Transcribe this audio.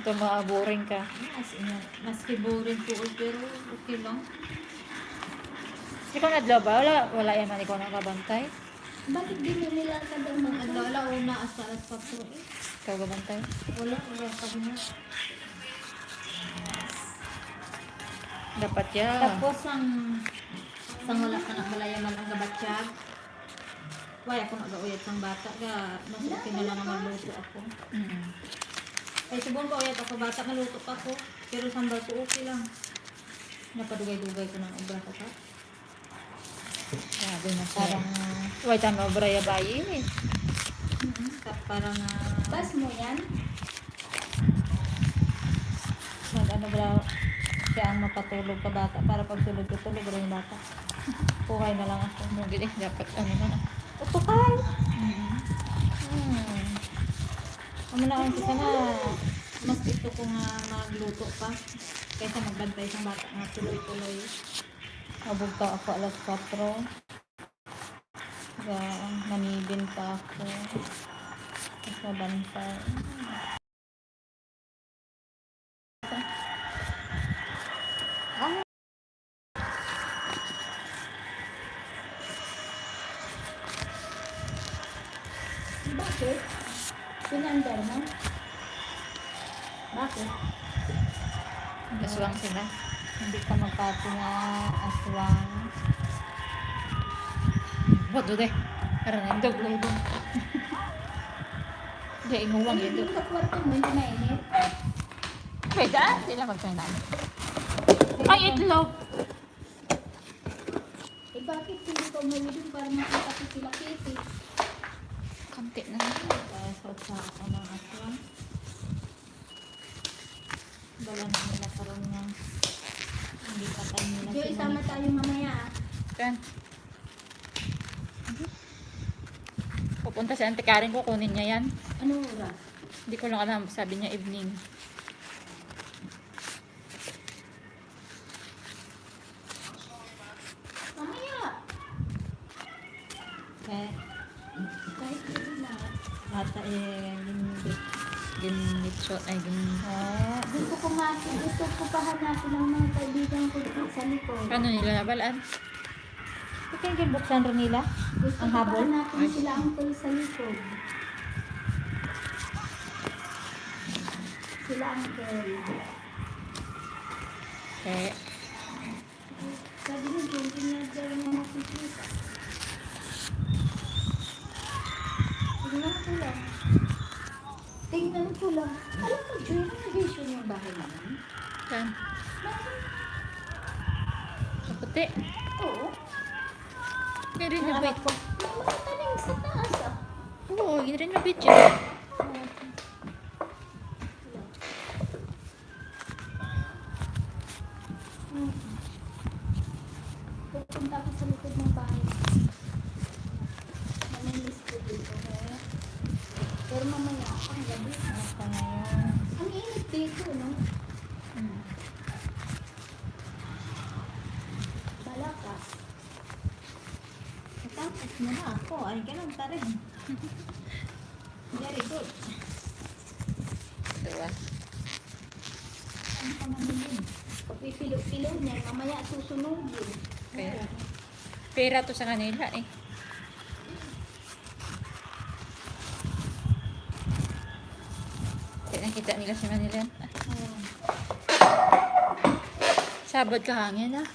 Ito boring ka. Maski boring po, pero okay lang. Ikaw nadlo ba? Wala yaman ikaw nakabantay? Bakit di mo nila ka daw Wala una asa alas 4 eh. Ikaw gabantay? Wala kami na. Dapat ya. Tapos ang wala ka na malayaman ang gabatsyag. Wala ko nag-uyat sang bata ga mas okay na lang ang magluto ako. Ay subong ko uyat ako bata maluto pa ko. Pero sambal ko okay lang. Napadugay-dugay ko ng obra ko ka. Sabi na siya. Parang Wait, ano, braya bayi eh. parang Bas mo yan? ano ba siya ang mapatulog ka bata para pag tulog ko tulog rin yung bata. Puhay na lang ako. Mugil eh, dapat ano na. Utukay! Ano na kasi sana mas gusto ko nga magluto pa kaysa magbantay sa bata nga tuloy-tuloy. Mabugta ako alas 4. Manibin pa ako. Tapos mabantay. Bakit? Pinandar mo? Bakit? Aswang sila. Hindi ka magpati nga aswang. What do they? Parang nandog lang doon. Hindi, inuwang yun doon. Yung sa kwarto mo, hindi mainit. Wait, sila magkainan. Ay, itlog! Eh bakit hindi ka umuwi dun para makita ko sila Kitty? Kanti na lang. Kaya sa ako ng aswang. Dala na nila karoon nga. Hindi patay nila Jo, isama tayo mamaya. Kan. Pupunta sa Auntie Karen, kukunin niya yan. Ano oras? Hindi ko lang alam, sabi niya evening. Mamaya! Kaya Kahit hindi na. bata Ginitshot, ay Gusto ko pa hanapin ang mga kaibigan ko dito sa likod. Ano nila nabalaan? ito yung buksan rin nila. Gusto Ang ko pa habol? hanapin sila uncle sa likod. Sila uncle. Eh, Sabi niya, hindi niya dyan na makikita. Tingnan ko lang. Tingnan ko lang. Alam mo, Joy, renovation yung bahay naman. kan. Kaputi. Oo. I-renovate ko. Yung mga tanim sa taas ah. Oo, i-renovate yun. Pupunta ako sa likod ng bahay. Naminis ko dito. Pero mamaya, pang gabi. Basta ngayon. Ang init dito, no? Balakas. Tapos mo na ako. Ay, ganun pa rin. Very good. Diba? Ano ka manilin? Pipilo-pilo niya, mamaya susunugin. Pera. Pera to sa kanila eh. Kaya nakita nila si Manila. Oh. Sabad ka hangin ah.